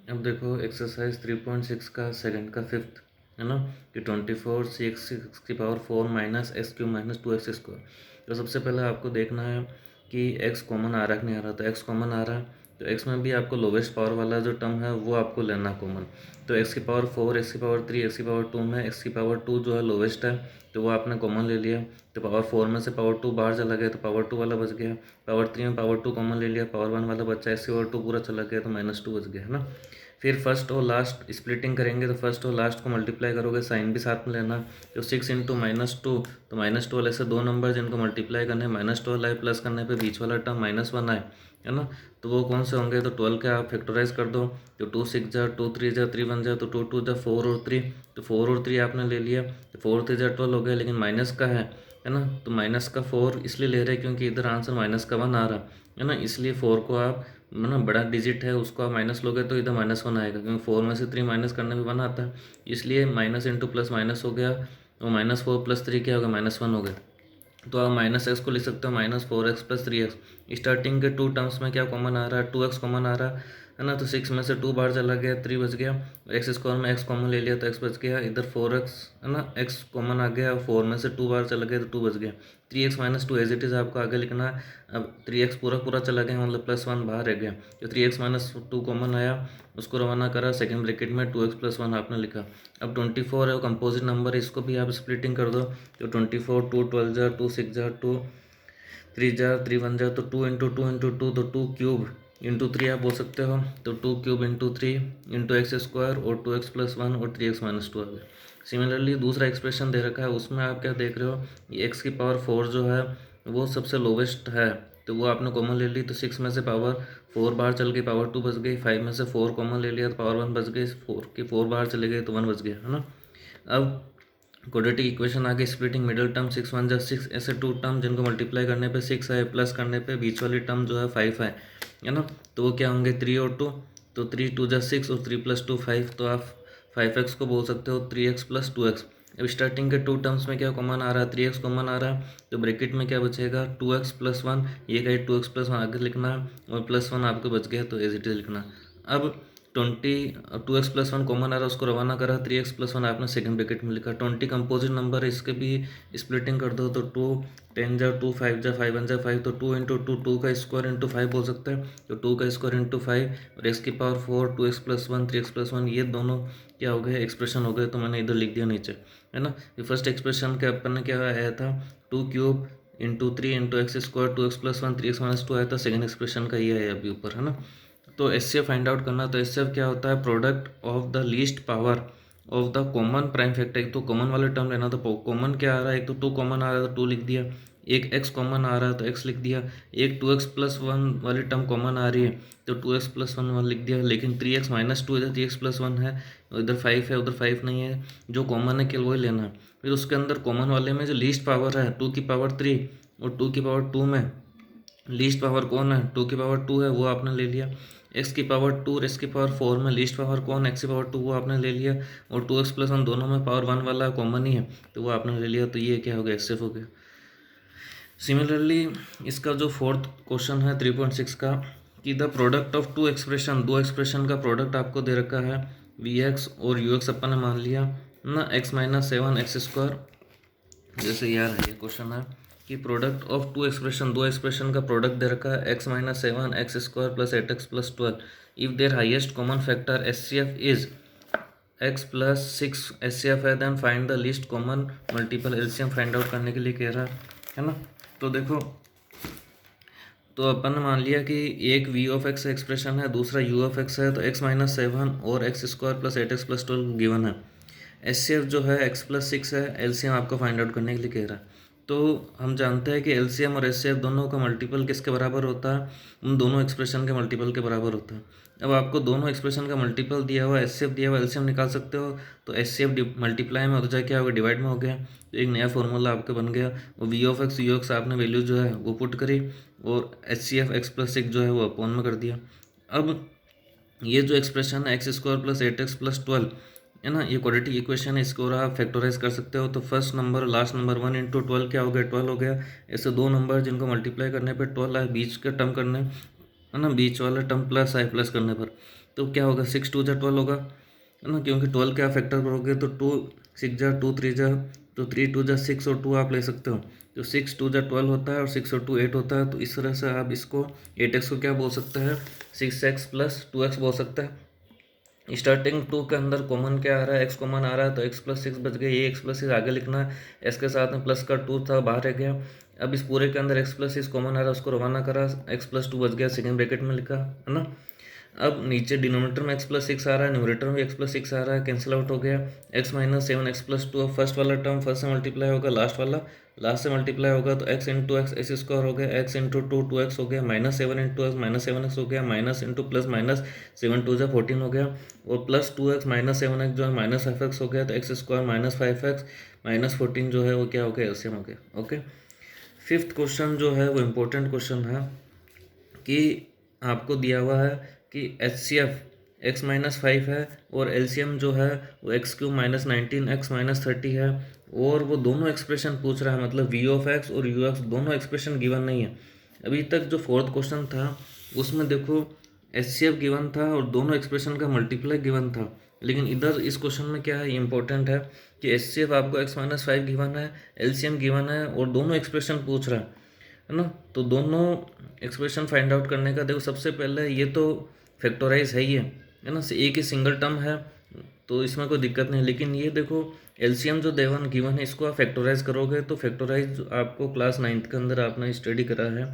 अब देखो एक्सरसाइज 3.6 का सेकंड का फिफ्थ है ना, कि 24 सी एक्स की power 4 minus x Q minus 2 x square. तो सबसे पहले आपको देखना है कि एक्स कॉमन आ रहा है कि नहीं आ रहा। तो एक्स कॉमन आ रहा है, तो एक्स में भी आपको लोवेस्ट पावर वाला जो टर्म है वो आपको लेना कॉमन। तो एक्स की पावर 4, एक्स की पावर 3, एक्स की पावर 2 में एक्स की पावर 2 जो है लोवेस्ट है, तो वो आपने कॉमन ले लिया। तो पावर 4 में से पावर 2 बाहर चला गया, तो पावर 2 वाला बच गया। पावर 3 में पावर 2 कॉमन ले लिया, पावर 1 वाला बचा, एक्स की पावर 2 पूरा चला गया, तो -2 बच गया है ना। फिर फर्स्ट और लास्ट स्प्लिटिंग करेंगे, तो फर्स्ट और लास्ट को मल्टीप्लाई करोगे, साइन भी साथ में लेना। तो 6 इंटू -2, तो -12 ऐसे दो नंबर जिनको मल्टीप्लाई करने -12 आए, प्लस करने पे बीच वाला टर्म -1 आए, है ना। तो वो कौन से होंगे, तो 12 के आप फैक्टराइज कर दो। तो 2 6 जा, 2 3 जा, 3 1 जा, तो 2 2 जा 4 और 3, तो 4 और 3 आपने ले लिया। तो 4 3 जा 12 हो गया, लेकिन माइनस का है ना। तो माइनस का 4 इसलिए ले रहे हैं क्योंकि इधर आंसर माइनस का 1 आ रहा है ना, इसलिए 4 को आप ना बड़ा डिजिट है उसको आप माइनस लोगे तो इधर -1 आएगा, क्योंकि 4 में से 3 माइनस करने में 1 आता है, इसलिए माइनस इंटू प्लस माइनस हो गया। तो -4 + 3 क्या होगा, -1 हो गया। तो आप -x को लिख सकते हो -4x + 3x। स्टार्टिंग के टू टर्म्स में क्या कॉमन आ रहा है, 2x कॉमन आ रहा है ना। तो 6 में से 2 बाहर चला गया, 3 बच गया। एक्स स्क्वायर में x कॉमन ले लिया तो x बच गया, इधर 4x है ना, x कॉमन आ गया, 4 में से 2 बाहर चला गया तो 2 बच गया। 3x - 2 एज इट इज़ आपको आगे लिखना है। अब 3x पूरा पूरा चला गया, मतलब +1 बाहर रह गया। तो 3x - 2 कॉमन आया, उसको रवाना करा, सेकंड ब्रैकेट में 2x + 1 आपने लिखा। अब 24 है वो कंपोजिट नंबर, इसको भी आप स्प्लिटिंग कर दो। तो 24 2 12 जा, 2 6 जा, 2 3 जा, 3 1 जा, तो 2 इंटू 2 इंटू 2, तो 2 क्यूब इंटू 3 आप बोल सकते हो। तो 2 cube into 3 into x square और 2x + 1 और 3x - 2 आ गया। सिमिलरली दूसरा एक्सप्रेशन दे रखा है, उसमें आप क्या देख रहे हो, एक्स की पावर 4 जो है वो सबसे लोवेस्ट है, तो वो आपने कॉमन ले ली। तो 6 में से पावर 4 बाहर चल गई, पावर 2 बच गई। 5 में से 4 कॉमन ले लिया तो पावर 1 बच गई, 4 की 4 बाहर चले गए तो 1 बच गया, है ना। अब क्वाड्रेटिक इक्वेशन आगे, स्प्लिटिंग मिडिल टर्म 6 1 जा 6, ऐसे टू टर्म जिनको मल्टीप्लाई करने पे 6 आए, प्लस करने पे बीच वाली टर्म जो है 5 है ना। तो वो क्या होंगे, 3 और 2, तो 3 2 जा 6 और 3 + 2 5, तो आप 5x को बोल सकते हो 3x + 2x। अब स्टार्टिंग के टू टर्म्स में क्या कॉमन आ रहा है, 3x कॉमन आ रहा है, तो ब्रैकेट में क्या बचेगा, 2x + 1, ये कहीं 2x + 1 आगे लिखना है, और +1 आपको बच गया तो एज इट इज लिखना। अब 2x + 1 कॉमन आ रहा है, उसको रवाना करा, 3x + 1 आपने सेकंड ब्रैकेट में लिखा। 20 कंपोजिट नंबर है, इसके भी स्प्लिटिंग कर दो। तो 2 10 जा, 2 5 जा, 5 1 जा 5, तो 2 इंटू 2, 2 का स्क्वायर इंटू 5 बोल सकते हैं। तो 2 का स्क्वायर इंटू 5 और x की पावर 4, 2x + 1, 3x + 1, ये दोनों क्या हो गए, एक्सप्रेशन हो गए। तो मैंने इधर लिख दिया नीचे, है ना। ये फर्स्ट एक्सप्रेशन के अपन ने क्या आया था, 2 cube into 3 into x square, 2x + 1 3x - 2 आया था। सेकंड एक्सप्रेशन का ये है अभी ऊपर, है ना। तो एचसीएफ फाइंड आउट करना, तो एचसीएफ क्या होता है, product of the least power of the common prime factor. एक तो कॉमन वाले टर्म लेना, तो कॉमन क्या आ रहा है, एक तो 2 कॉमन आ रहा है तो 2 लिख दिया, एक x कॉमन आ रहा है तो x लिख दिया, एक 2x + 1 वाली टर्म कॉमन आ रही है तो 2x + 1 लिख दिया। लेकिन 3x - 2 इधर 3x + 1 है, इधर 5 है, उधर 5 नहीं है, जो कॉमन है केवल वही लेना है। फिर उसके अंदर कॉमन वाले में जो लीस्ट पावर है 2 की पावर 3 और 2 की पावर 2 में लीस्ट पावर कौन है, 2 की पावर 2 है, वो आपने ले लिया। एक्स की पावर 2 और एक्स की पावर 4 में लीस्ट पावर कौन है, एक्स की पावर 2, वो आपने ले लिया। और 2x + 1 दोनों में पावर 1 वाला कॉमन ही है, तो वो आपने ले लिया। तो ये क्या हो गया, एक्सेफ हो गया। सिमिलरली इसका जो फोर्थ क्वेश्चन है 3.6 का, कि the product of two expression, दो एक्सप्रेशन का प्रोडक्ट आपको दे रखा है, vx और ux अपन ने मान लिया ना, x - 7 x²। जैसे यार ये क्वेश्चन है कि प्रोडक्ट ऑफ टू एक्सप्रेशन, दो एक्सप्रेशन का प्रोडक्ट दे रखा है, x - 7 x² + 8x + 12, if their highest common factor HCF is x + 6 HCF है, then find the least common multiple. LCM find out करने के लिए कह रहा है ना। तो देखो, तो अपन ने मान लिया कि एक v(x) एक्सप्रेशन है, दूसरा u(x) है, तो x - 7 और x² + 8x + 12 गिवन है। एचसीएफ जो है x + 6 है, एलसीएम आपको फाइंड आउट करने के लिए कह रहा है। तो हम जानते हैं कि एलसीएम और एचसीएफ दोनों का मल्टीपल किसके बराबर होता है, उन दोनों एक्सप्रेशन के मल्टीपल के बराबर होता है। अब आपको दोनों एक्सप्रेशन का मल्टीपल दिया हुआ, एचसीएफ दिया हुआ, एलसीएम निकाल सकते हो। तो एचसीएफ मल्टीप्लाई में हो जाए क्या होगा, डिवाइड में हो गया, तो एक नया फॉर्मूला आपका बन गया। और v(x) u(x) आपने वैल्यू जो है वो पुट करी, और एचसीएफ x + 6 जो है वो अपॉन में कर दिया। अब ये जो एक्सप्रेशन है x² + 8x + 12 है ना, ये क्वाड्रेटिक इक्वेशन है, इसको और आप फैक्टराइज कर सकते हो। तो फर्स्ट नंबर लास्ट नंबर 1 × 12 क्या हो गया, 12 हो गया। ऐसे दो नंबर जिनको मल्टीप्लाई करने पे 12 आए, बीच के टर्म करने है ना, बीच वाला टर्म प्लस आई प्लस करने पर, तो क्या होगा 6 2 जा 12 होगा, है ना, क्योंकि 12 क्या फैक्टर करोगे तो 2 6 जा 2 3 जा, तो 3 2 जा 6 और 2 आप ले सकते हो, तो 6 2 जा 12 होता है और 6 और 2 8 होता है। तो इस तरह से आप इसको 8x को क्या बोल सकते हैं 6x प्लस 2x बोल सकते हैं। स्टार्टिंग टू के अंदर कॉमन क्या आ रहा है, एक्स कॉमन आ रहा है, तो एक्स प्लस सिक्स बच गया, ये एक्स प्लस सिक्स आगे लिखना है, एक्स के साथ में प्लस का टू था बाहर रह गया। अब इस पूरे के अंदर एक्स प्लस सिक्स कॉमन आ रहा है, उसको रवाना करा, एक्स प्लस टू बच गया, सेकेंड ब्रैकेट में लिखा, है ना। अब नीचे डिनोमिनेटर में एक्स प्लस सिक्स आ रहा है, न्यूमरेटर में एक्स प्लस सिक्स आ रहा है, कैंसिल आउट हो गया, x minus seven x plus two. First वाला टर्म फर्स्ट से मल्टीप्लाई होगा, लास्ट वाला लास्ट से मल्टीप्लाई होगा, तो x into x x square हो गया, एक्स इंटू टू 2x हो गया, minus seven into x minus seven x हो गया, माइनस इंटू प्लस माइनस 7 2 जा 14 हो गया, और plus 2x minus seven x जो है माइनस 5x हो गया, तो x square minus 5x minus 14 जो है वो क्या हो गया एलसीएम हो गया। ओके, फिफ्थ क्वेश्चन जो है वो इम्पोर्टेंट क्वेश्चन है कि आपको दिया हुआ है कि एच सी एफ एक्स माइनस 5 है और एलसीएम जो है वो x cube minus 19 x minus 30 है, और वो दोनों एक्सप्रेशन पूछ रहा है, मतलब वी ऑफ एक्स और यू एक्स दोनों एक्सप्रेशन गिवन नहीं है। अभी तक जो फोर्थ क्वेश्चन था उसमें देखो एच सी एफ गिवन था और दोनों एक्सप्रेशन का मल्टीप्लाई गिवन था, लेकिन इधर इस क्वेश्चन में क्या है इंपॉर्टेंट है कि एच सी एफ आपको एक्स माइनस 5 गिवन है, एलसीएम गिवन है और दोनों एक्सप्रेशन पूछ रहा है ना। तो दोनों एक्सप्रेशन फाइंड आउट करने का देखो, सबसे पहले ये तो फैक्टराइज है ही है ना, एक ही सिंगल टर्म है तो इसमें कोई दिक्कत नहीं, लेकिन ये देखो एलसीएम जो देवन गिवन है इसको आप फैक्टराइज करोगे, तो फैक्टराइज आपको क्लास 9th के अंदर आपने स्टडी करा है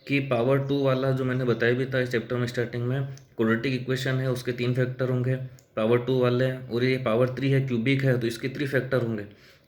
कि पावर 2 वाला जो मैंने बताया भी था इस चैप्टर में स्टार्टिंग में, क्वाड्रेटिक इक्वेशन है उसके 3 फैक्टर होंगे पावर 2 वाले, और ये पावर 3 है क्यूबिक है तो इसके 3 फैक्टर होंगे।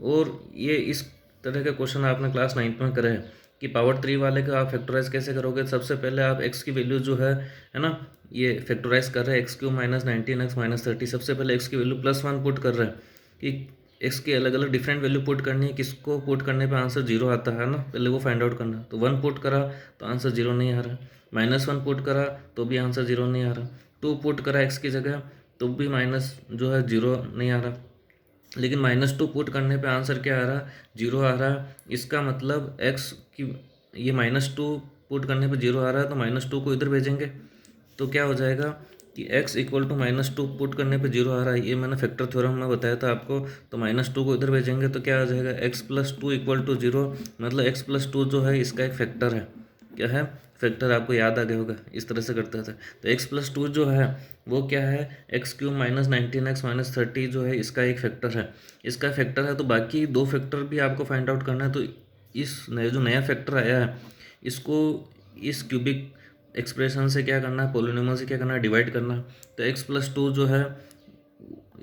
और ये इस तरह के क्वेश्चन आपने क्लास 9th में करे हैं कि पावर 3 वाले का आप फैक्टराइज कैसे करोगे। सबसे पहले आप एक्स की वैल्यू जो है ना, ये फैक्टराइज कर रहे हैं x cube minus 19 x minus 30, सबसे पहले एक्स की वैल्यू +1 पुट कर रहे हैं कि एक्स की अलग अलग डिफरेंट वैल्यू पुट करनी है, किसको पुट करने पे आंसर जीरो आता है ना, पहले वो फाइंड आउट करना। तो 1 पुट करा तो आंसर जीरो नहीं आ रहा, -1 पुट करा तो भी आंसर जीरो नहीं आ रहा, 2 पुट करा एक्स की जगह तो भी माइनस जो है जीरो नहीं आ रहा, लेकिन -2 पुट करने पे आंसर क्या आ रहा, जीरो आ रहा। इसका मतलब एक्स की ये -2 पुट करने पे जीरो आ रहा है, तो -2 को इधर भेजेंगे तो क्या हो जाएगा कि x इक्वल टू -2 पुट करने पे जीरो आ रहा है, ये मैंने फैक्टर थ्योरम में बताया था आपको। तो -2 को इधर भेजेंगे तो क्या आ जाएगा x+2 इक्वल टू जीरो, मतलब x+2 जो है इसका एक फैक्टर है, क्या है फैक्टर, आपको याद आ गया होगा इस तरह से करता था। तो x+2 जो है वो क्या है x cube minus 19 x minus 30 जो है इसका एक फैक्टर है, इसका फैक्टर है। तो बाकी दो फैक्टर भी आपको फाइंड आउट करना है। तो इस नया जो नया फैक्टर आया है इसको इस क्यूबिक एक्सप्रेशन से क्या करना है, पोलिनोमियल से क्या करना है, डिवाइड करना है। तो x+2 जो है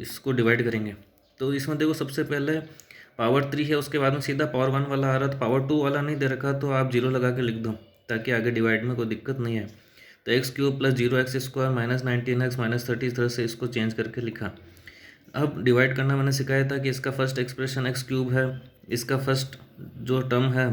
इसको डिवाइड करेंगे, तो इसमें देखो सबसे पहले पावर 3 है, उसके बाद में सीधा पावर 1 वाला आ रहा है, तो पावर 2 वाला नहीं दे रखा तो आप जीरो लगा के लिख दो ताकि आगे डिवाइड में कोई दिक्कत नहीं है। तो x cube plus zero x square minus 19 x minus 30 इस तरह से इसको चेंज करके लिखा। अब डिवाइड करना मैंने सिखाया था कि इसका फर्स्ट एक्सप्रेशन एक्स क्यूब है, इसका फर्स्ट जो टर्म है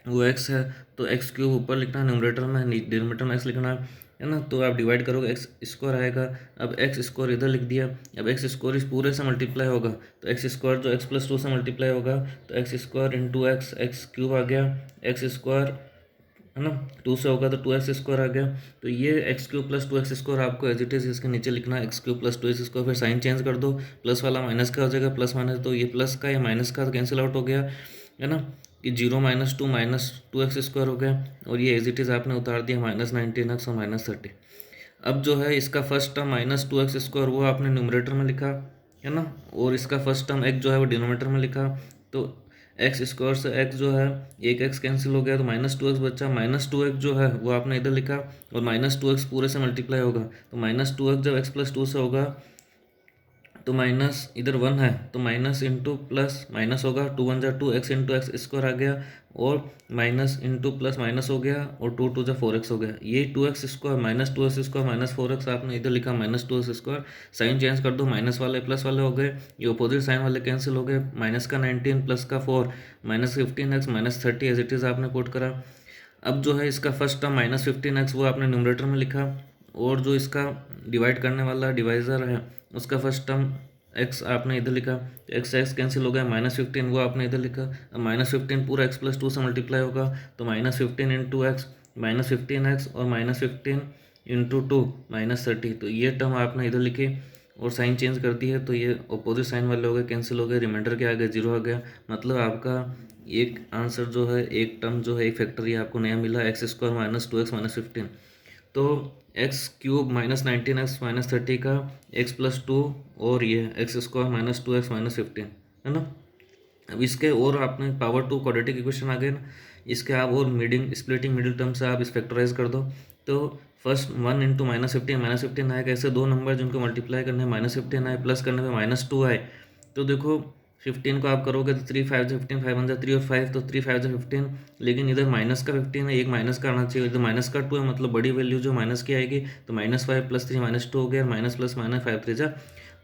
वो एक्स है, तो एक्स क्यूब ऊपर लिखना है न्यूमरेटर में, डिनोमिनेटर में एक्स लिखना है ना। तो आप डिवाइड करोगे एक्स स्क्वायर आएगा, अब एक्स स्क्वायर इधर लिख दिया। अब एक्स स्क्वायर इस पूरे से मल्टीप्लाई होगा, तो एक्स स्क्वायर जो x+2 से मल्टीप्लाई होगा तो x square into x x cube आ गया, एक्स स्क्वायर है ना 2 से होगा तो 2x स्क्वायर आ गया। तो ये x cube plus 2x square आपको एज इट इज़ इसके नीचे लिखना है, x cube plus 2x square, फिर साइन चेंज कर दो, प्लस वाला माइनस का हो जाएगा, प्लस माइनस, तो ये प्लस का या माइनस का कैंसिल आउट हो गया, है ना कि 0 - 2x स्क्वायर हो गया, और ये एज इट इज़ आपने उतार दिया -19 एक्स और -30। अब जो है इसका फर्स्ट टर्म -2x स्क्वायर वो आपने न्यूमरेटर में लिखा, है ना, और इसका फर्स्ट टर्म x जो है वो डिनोमिनेटर में लिखा। तो एक्स स्क्वायर से x जो है एक x कैंसिल हो गया तो -2x बचा, -2x जो है वो आपने इधर लिखा, और -2x पूरे से मल्टीप्लाई होगा, तो -2x जब x+2 से होगा तो माइनस इधर 1 है तो माइनस इंटू प्लस माइनस होगा, 2 1 जा 2 एक्स इंटू एक्स स्क्वायर आ गया, और माइनस इंटू प्लस माइनस हो गया, और 2 2 जा 4x हो गया। ये 2x square -2x square -4x आपने इधर लिखा -2x स्क्वायर, साइन चेंज कर दो, माइनस वाले प्लस वाले हो गए, ये अपोजिट साइन वाले कैंसिल हो गए, माइनस का 19 प्लस का 4 -15x -30 एज इट इज़ आपने पुट करा। अब जो है इसका फर्स्ट टर्म -15x वो आपने न्यूमरेटर में लिखा, और जो इसका डिवाइड करने वाला डिवाइज़र है उसका फर्स्ट टर्म x आपने इधर लिखा, तो x कैंसिल हो गया, -15 वो आपने इधर लिखा। अब -15 पूरा x+2 से मल्टीप्लाई होगा तो -15 इंटू एक्स, -15x और -15 इंटू 2 -30। तो ये टर्म आपने इधर लिखे और साइन चेंज कर दी है, तो ये अपोजिट साइन वाले हो गए, कैंसिल हो गए, रिमाइंडर क्या आ गया, 0 आ गया। मतलब आपका एक आंसर जो है, एक टर्म जो है, एक फैक्टर ये आपको नया मिला, x² माइनस 2x माइनस 15। तो x³ माइनस 19x माइनस 30 का x+2 और ये x² माइनस 2x माइनस 15 है ना। अब इसके और आपने पावर टू क्वाड्रेटिक इक्वेशन आ गए ना, इसके आप और मीडिंग स्प्लिटिंग मिडिल टर्म से आप इस फैक्टराइज कर दो। तो फर्स्ट 1 इंटू -15 आएगा, ऐसे दो नंबर जिनको मल्टीप्लाई करने -15 आए, प्लस करने में -2 आए। तो देखो 15 को आप करोगे तो 3 5 15, 5 1 3 और 5, तो 3 5 15। लेकिन इधर माइनस का 15 है, एक माइनस का आना चाहिए, इधर माइनस का 2 है, मतलब बड़ी वैल्यू जो माइनस की आएगी। तो -5 + 3 -2 हो गया, माइनस प्लस माइनस 5 3 जा।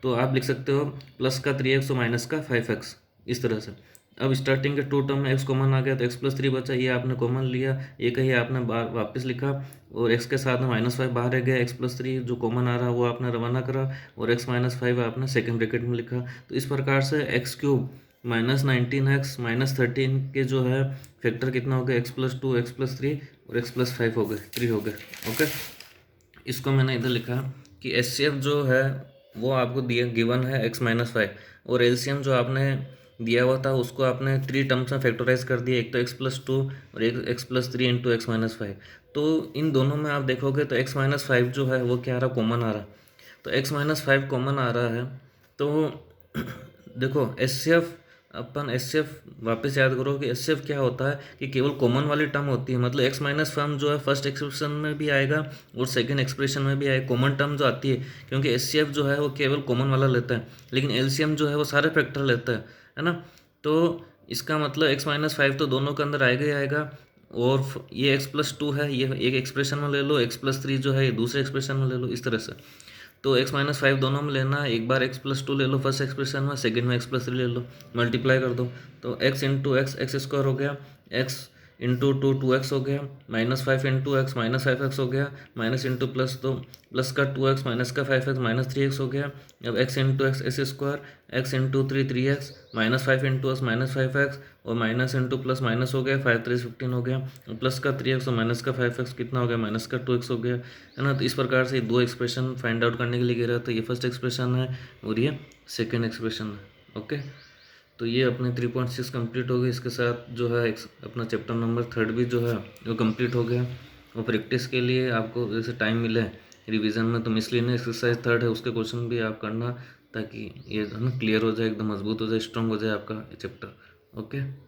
तो आप लिख सकते हो प्लस का 3x और माइनस का 5x, इस तरह से। अब स्टार्टिंग के टू टर्म में x कॉमन आ गया, तो x+3 बचा, ये आपने कॉमन लिया, ये कहीं आपने वापस लिखा, और x के साथ में -5 बाहर रह गया, x+3 जो कॉमन आ रहा वो आपने रवाना करा, और x-5 आपने सेकंड ब्रैकेट में लिखा। तो इस प्रकार से x³ -19x -13 के जो है फैक्टर कितना हो गया, x+2 x+3 और x+5 हो गए, 3 हो गए। ओके, इसको मैंने इधर लिखा कि HCF जो है वो आपको दिया गिवन है x-5, और LCM जो आपने दिया हुआ था उसको आपने 3 टर्म्स में फैक्टराइज कर दिया, एक तो x+2 और एक x+3 इंटू x-5। तो इन दोनों में आप देखोगे तो x-5 जो है वो क्या आ रहा, कॉमन आ रहा। तो x-5 कॉमन आ रहा है, तो देखो HCF, अपन HCF वापस याद करो कि HCF क्या होता है कि केवल कॉमन वाली टर्म होती है, मतलब x-5 जो है फर्स्ट एक्सप्रेशन में भी आएगा और सेकंड एक्सप्रेशन में भी आएगा, कॉमन टर्म जो आती है, क्योंकि HCF जो है वो केवल कॉमन वाला लेता है, लेकिन LCM जो है वो सारे फैक्टर लेता है ना। तो इसका मतलब x-5 तो दोनों के अंदर आएगा ही आएगा, और ये x+2 है, ये एक एक्सप्रेशन में ले लो, x+3 जो है ये दूसरे एक्सप्रेशन में ले लो, इस तरह से। तो x-5 दोनों में लेना, एक बार x+2 ले लो फर्स्ट एक्सप्रेशन में, सेकंड में x+3 ले लो, मल्टीप्लाई कर दो। तो x इंटू एक्स x² हो गया, x इंटू 2 2x हो गया, -5 इंटू एक्स -5x हो गया, माइनस इंटू प्लस, तो प्लस का 2x माइनस का 5x -3x हो गया। अब x into x x², x into 3 3x, -5 into x -5x, और माइनस इंटू प्लस माइनस हो गया, 5 3 15 हो गया, प्लस का 3x और माइनस का 5x कितना हो गया, माइनस का 2x हो गया, है ना। तो इस प्रकार से दो एक्सप्रेशन फाइंड आउट करने के लिए कह रहा था, ये फर्स्ट एक्सप्रेशन है और ये सेकेंड एक्सप्रेशन है। ओके, तो ये अपने 3.6 कंप्लीट हो गए, इसके साथ जो है अपना चैप्टर नंबर 3 भी जो है वो कंप्लीट हो गया। और प्रैक्टिस के लिए आपको जैसे टाइम मिले रिवीजन में, तो मिसलिनियस एक्सरसाइज 3 है उसके क्वेश्चन भी आप करना, ताकि ये है ना क्लियर हो जाए, एकदम मजबूत हो जाए, स्ट्रांग हो जाए आपका चैप्टर। ओके।